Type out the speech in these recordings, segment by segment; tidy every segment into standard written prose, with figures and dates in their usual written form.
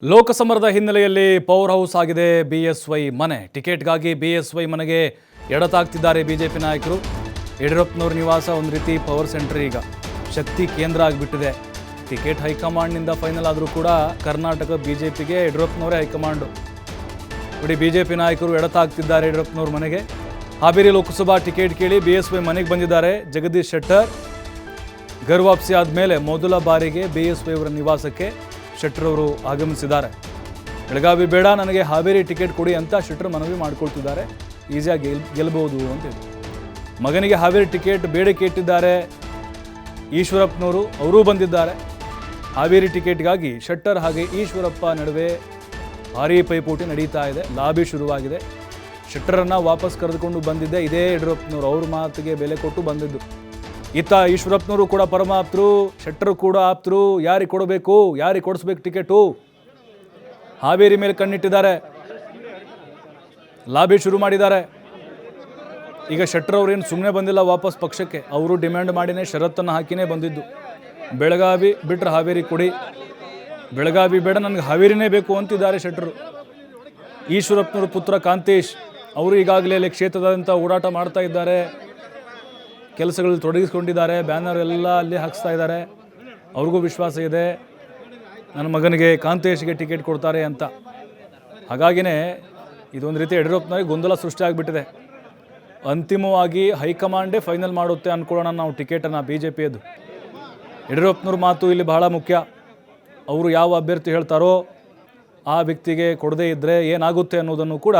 ಲೋಕಸಮರದ ಹಿನ್ನೆಲೆಯಲ್ಲಿ power house ಆಗಿದೆ BSY ಮನೆ. ಟಿಕೆಟ್ಗಾಗಿ ಬಿಎಸ್ವೈ ಮನೆಗೆ ಎಡತಾಗ್ತಿದ್ದಾರೆ ಬಿಜೆಪಿ ನಾಯಕರು. ಯಡಿಯೂರಪ್ಪನವರ ನಿವಾಸ ಒಂದು ರೀತಿ ಪವರ್ ಸೆಂಟರ್, ಈಗ ಶಕ್ತಿ ಕೇಂದ್ರ ಆಗಿಬಿಟ್ಟಿದೆ. ಟಿಕೆಟ್ ಹೈಕಮಾಂಡ್ನಿಂದ ಫೈನಲ್ ಆದರೂ ಕೂಡ ಕರ್ನಾಟಕ ಬಿಜೆಪಿಗೆ ಯಡಿಯೂರಪ್ಪನವರೇ ಹೈಕಮಾಂಡು. ನೋಡಿ, ಬಿಜೆಪಿ ನಾಯಕರು ಎಡತಾಗ್ತಿದ್ದಾರೆ ಯಡಿಯೂರಪ್ಪನವ್ರ ಮನೆಗೆ. ಹಾವೇರಿ ಲೋಕಸಭಾ ಟಿಕೆಟ್ ಕೇಳಿ ಬಿಎಸ್ವೈ ಮನೆಗೆ ಬಂದಿದ್ದಾರೆ. ಜಗದೀಶ್ ಶೆಟ್ಟರ್ ಗರ್ವಾಪ್ಸಿ ಆದಮೇಲೆ ಮೊದಲ ಬಾರಿಗೆ ಬಿಎಸ್ವೈ ಅವರ ನಿವಾಸಕ್ಕೆ ಶೆಟ್ಟರ್ ಅವರು ಆಗಮಿಸಿದ್ದಾರೆ. ಬೆಳಗಾವಿ ಬೇಡ, ನನಗೆ ಹಾವೇರಿ ಟಿಕೆಟ್ ಕೊಡಿ ಅಂತ ಶೆಟ್ಟರ್ ಮನವಿ ಮಾಡ್ಕೊಳ್ತಿದ್ದಾರೆ. ಈಸಿಯಾಗಿ ಗೆಲ್ಲಬಹುದು ಅಂತೇಳಿ ಮಗನಿಗೆ ಹಾವೇರಿ ಟಿಕೆಟ್ ಬೇಡಿಕೆ ಇಟ್ಟಿದ್ದಾರೆ. ಈಶ್ವರಪ್ಪನವರು ಅವರೂ ಬಂದಿದ್ದಾರೆ. ಹಾವೇರಿ ಟಿಕೆಟ್ಗಾಗಿ ಶೆಟ್ಟರ್ ಹಾಗೆ ಈಶ್ವರಪ್ಪ ನಡುವೆ ಭಾರೀ ಪೈಪೋಟಿ ನಡೀತಾ ಇದೆ. ಲಾಬಿ ಶುರುವಾಗಿದೆ. ಶೆಟ್ಟರನ್ನು ವಾಪಸ್ ಕರೆದುಕೊಂಡು ಬಂದಿದ್ದೆ ಇದೇ ಯಡಿಯೂರಪ್ಪನವರು. ಅವ್ರ ಮಾತಿಗೆ ಬೆಲೆ ಕೊಟ್ಟು ಬಂದಿದ್ದು. ಇತ್ತ ಈಶ್ವರಪ್ಪನವರು ಕೂಡ ಪರಮಾಪ್ತರು, ಶೆಟ್ಟರು ಕೂಡ ಆಪ್ತರು. ಯಾರಿಗೆ ಕೊಡಬೇಕು, ಯಾರಿಗೆ ಕೊಡಿಸ್ಬೇಕು ಟಿಕೆಟು, ಹಾವೇರಿ ಮೇಲೆ ಕಣ್ಣಿಟ್ಟಿದ್ದಾರೆ. ಲಾಬಿ ಶುರು ಮಾಡಿದ್ದಾರೆ. ಈಗ ಶೆಟ್ಟರ್ ಅವ್ರೇನು ಸುಮ್ಮನೆ ಬಂದಿಲ್ಲ ವಾಪಸ್ ಪಕ್ಷಕ್ಕೆ. ಅವರು ಡಿಮ್ಯಾಂಡ್ ಮಾಡಿನೇ, ಷರತ್ತನ್ನು ಹಾಕಿನೇ ಬಂದಿದ್ದು. ಬೆಳಗಾವಿ ಬಿಟ್ಟರೆ ಹಾವೇರಿ ಕೊಡಿ, ಬೆಳಗಾವಿ ಬೇಡ, ನನಗೆ ಹಾವೇರಿನೇ ಬೇಕು ಅಂತಿದ್ದಾರೆ ಶೆಟ್ಟರು. ಈಶ್ವರಪ್ಪನವ್ರ ಪುತ್ರ ಕಾಂತೇಶ್ ಅವರು ಈಗಾಗಲೇ ಅಲ್ಲಿ ಕ್ಷೇತ್ರದಾದ್ಯಂತ ಓಡಾಟ ಮಾಡ್ತಾ ಇದ್ದಾರೆ. ಕೆಲಸಗಳಲ್ಲಿ ತೊಡಗಿಸ್ಕೊಂಡಿದ್ದಾರೆ. ಬ್ಯಾನರ್ ಎಲ್ಲ ಅಲ್ಲಿ ಹಾಕಿಸ್ತಾ ಇದ್ದಾರೆ. ಅವ್ರಿಗೂ ವಿಶ್ವಾಸ ಇದೆ ನನ್ನ ಮಗನಿಗೆ ಕಾಂತೇಶ್ಗೆ ಟಿಕೆಟ್ ಕೊಡ್ತಾರೆ ಅಂತ. ಹಾಗಾಗಿನೇ ಇದೊಂದು ರೀತಿ ಯಡಿಯೂರಪ್ಪನವರಿಗೆ ಗೊಂದಲ ಸೃಷ್ಟಿಯಾಗಿಬಿಟ್ಟಿದೆ. ಅಂತಿಮವಾಗಿ ಹೈಕಮಾಂಡೇ ಫೈನಲ್ ಮಾಡುತ್ತೆ ಅಂದ್ಕೊಳ್ಳೋಣ ನಾವು ಟಿಕೆಟನ್ನು, ಬಿ ಜೆ ಪಿಯದು. ಯಡಿಯೂರಪ್ಪನವ್ರ ಮಾತು ಇಲ್ಲಿ ಬಹಳ ಮುಖ್ಯ. ಅವರು ಯಾವ ಅಭ್ಯರ್ಥಿ ಹೇಳ್ತಾರೋ ಆ ವ್ಯಕ್ತಿಗೆ ಕೊಡದೇ ಇದ್ದರೆ ಏನಾಗುತ್ತೆ ಅನ್ನೋದನ್ನು ಕೂಡ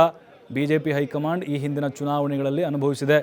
ಬಿ ಜೆ ಪಿ ಹೈಕಮಾಂಡ್ ಈ ಹಿಂದಿನ ಚುನಾವಣೆಗಳಲ್ಲಿ ಅನುಭವಿಸಿದೆ.